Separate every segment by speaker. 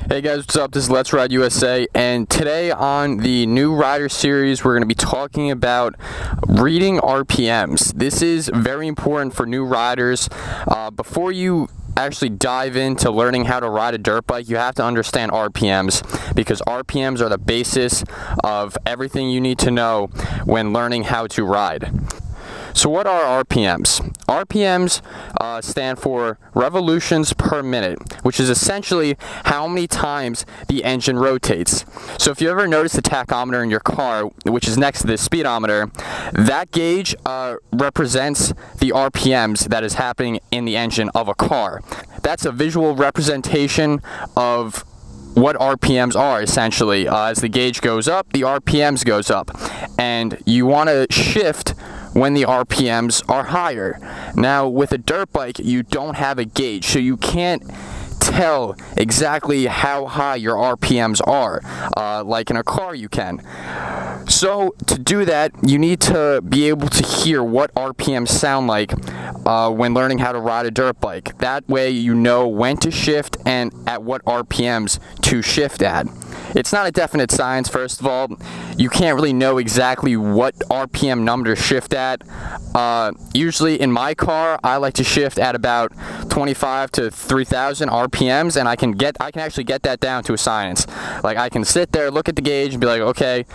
Speaker 1: Hey guys, what's up? This is Let's Ride USA, and today on the new rider series we're going to be talking about reading RPMs. This is very important for new riders. Before you actually dive into learning how to ride a dirt bike, you have to understand RPMs, because RPMs are the basis of everything you need to know when learning how to ride. So what are RPMs? RPMs stand for revolutions per minute, which is essentially how many times the engine rotates. So if you ever notice the tachometer in your car, which is next to the speedometer, that gauge represents the RPMs that is happening in the engine of a car. That's a visual representation of what RPMs are, essentially. As the gauge goes up, the RPMs goes up, and you want to shift when the RPMs are higher. Now with a dirt bike, you don't have a gauge, so you can't tell exactly how high your RPMs are, like in a car you can. So to do that, you need to be able to hear what RPMs sound like when learning how to ride a dirt bike. That way you know when to shift and at what RPMs to shift at. It's not a definite science, first of all. You can't really know exactly what RPM number to shift at. Usually in my car, I like to shift at about 25 to 3,000 RPMs, and I can actually get that down to a science. Like, I can sit there, look at the gauge, and be like, okay,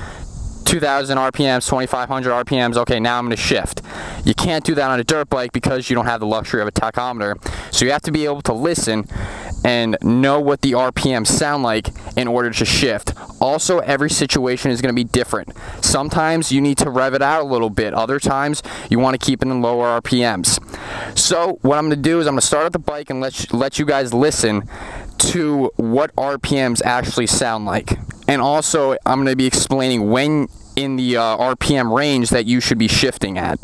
Speaker 1: 2,000 RPMs, 2,500 RPMs, okay, now I'm going to shift. You can't do that on a dirt bike because you don't have the luxury of a tachometer. So you have to be able to listen and know what the RPMs sound like in order to shift. Also, every situation is going to be different. Sometimes you need to rev it out a little bit. Other times you want to keep it in lower RPMs. So what I'm going to do is I'm going to start at the bike and let you guys listen to what RPMs actually sound like. And also, I'm going to be explaining when in the RPM range that you should be shifting at.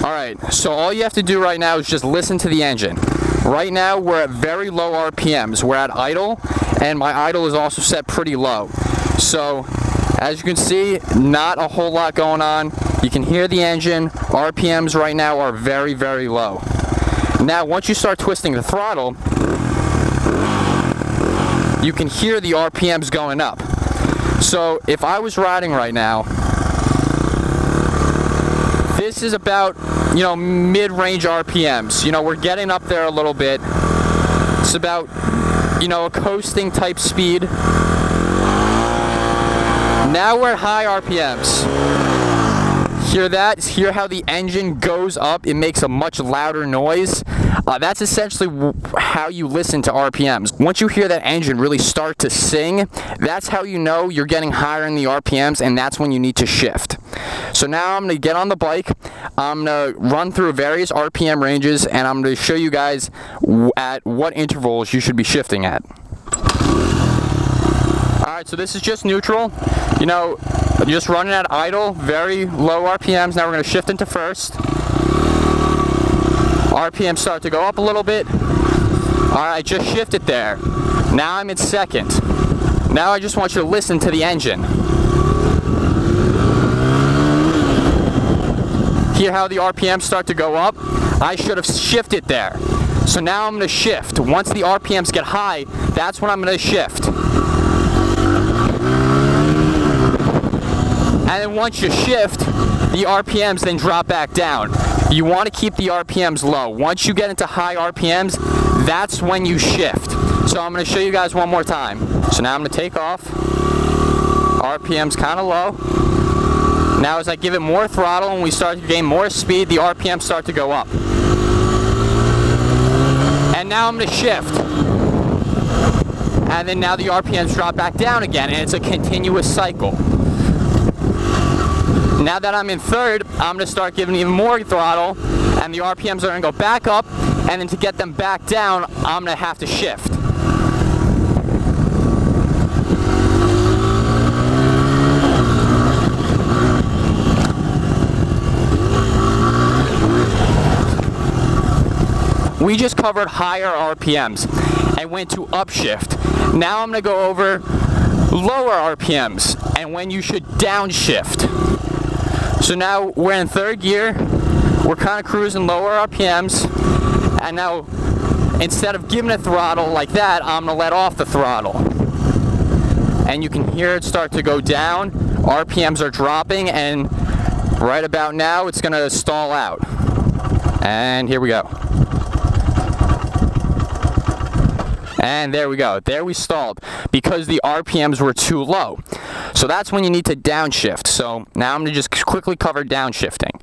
Speaker 1: Alright, so all you have to do right now is just listen to the engine. Right now, we're at very low RPMs. We're at idle, and my idle is also set pretty low. So, as you can see, not a whole lot going on. You can hear the engine. RPMs right now are very, very low. Now, once you start twisting the throttle, you can hear the RPMs going up. So if I was riding right now, this is about, mid-range RPMs. We're getting up there a little bit. It's about, a coasting type speed. Now we're at high RPMs. Hear that? Hear how the engine goes up? It makes a much louder noise. That's essentially how you listen to RPMs. Once you hear that engine really start to sing, that's how you know you're getting higher in the RPMs, and that's when you need to shift. So now I'm going to get on the bike, I'm going to run through various RPM ranges, and I'm going to show you guys at what intervals you should be shifting at. Alright, so this is just neutral. Just running at idle, very low RPMs. Now we're going to shift into first. RPMs start to go up a little bit. Alright, I just shifted there. Now I'm in second. Now I just want you to listen to the engine. Hear how the RPMs start to go up? I should have shifted there. So now I'm going to shift. Once the RPMs get high, that's when I'm going to shift. And then once you shift, the RPMs then drop back down. You want to keep the RPMs low. Once you get into high RPMs, that's when you shift. So I'm going to show you guys one more time. So now I'm going to take off. RPMs kind of low. Now as I give it more throttle and we start to gain more speed, the RPMs start to go up. And now I'm going to shift. And then now the RPMs drop back down again, and it's a continuous cycle. Now that I'm in third, I'm going to start giving even more throttle, and the RPMs are going to go back up, and then to get them back down, I'm going to have to shift. We just covered higher RPMs and went to upshift. Now I'm going to go over lower RPMs and when you should downshift. So now we're in third gear, we're kind of cruising lower RPMs, and now instead of giving a throttle like that, I'm gonna let off the throttle. And you can hear it start to go down. RPMs are dropping, and right about now it's gonna stall out. And here we go. And there we go. There we stalled because the RPMs were too low. So that's when you need to downshift. So now I'm going to just quickly cover downshifting.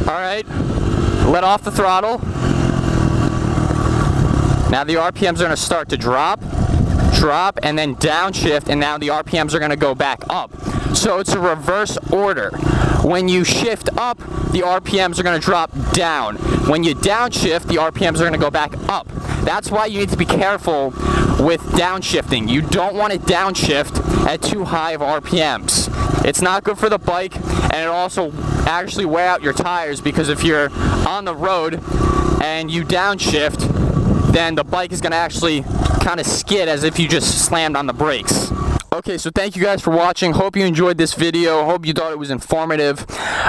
Speaker 1: All right. Let off the throttle. Now the RPMs are going to start to drop, and then downshift, and now the RPMs are going to go back up. So it's a reverse order. When you shift up, the RPMs are going to drop down. When you downshift, the RPMs are going to go back up. That's why you need to be careful with downshifting. You don't want to downshift at too high of RPMs. It's not good for the bike, and it also actually wear out your tires, because if you're on the road and you downshift, then the bike is going to actually kind of skid as if you just slammed on the brakes. Okay, so thank you guys for watching. Hope you enjoyed this video. Hope you thought it was informative.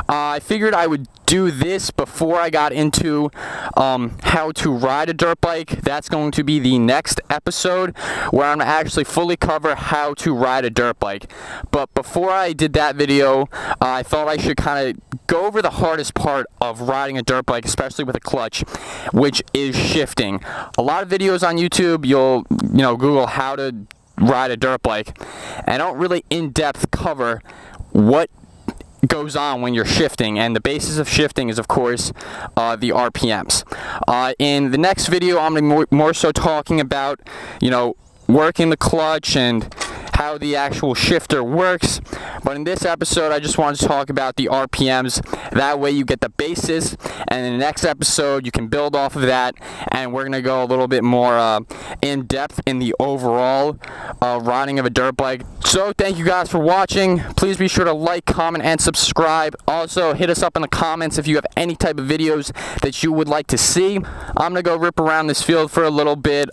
Speaker 1: I figured I would do this before I got into how to ride a dirt bike. That's going to be the next episode, where I'm going to actually fully cover how to ride a dirt bike. But before I did that video, I thought I should kind of go over the hardest part of riding a dirt bike, especially with a clutch, which is shifting. A lot of videos on YouTube, you'll Google how to ride a dirt bike, and I don't really in-depth cover what goes on when you're shifting, and the basis of shifting is, of course, the RPMs. In the next video, I'm going to be more so talking about, working the clutch and how the actual shifter works. But in this episode, I just wanted to talk about the RPMs. That way you get the basis, and in the next episode you can build off of that, and we're going to go a little bit more in depth in the overall riding of a dirt bike. So thank you guys for watching. Please be sure to like, comment, and subscribe. Also hit us up in the comments if you have any type of videos that you would like to see. I'm going to go rip around this field for a little bit.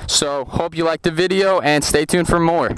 Speaker 1: So hope you liked the video, and stay tuned for more.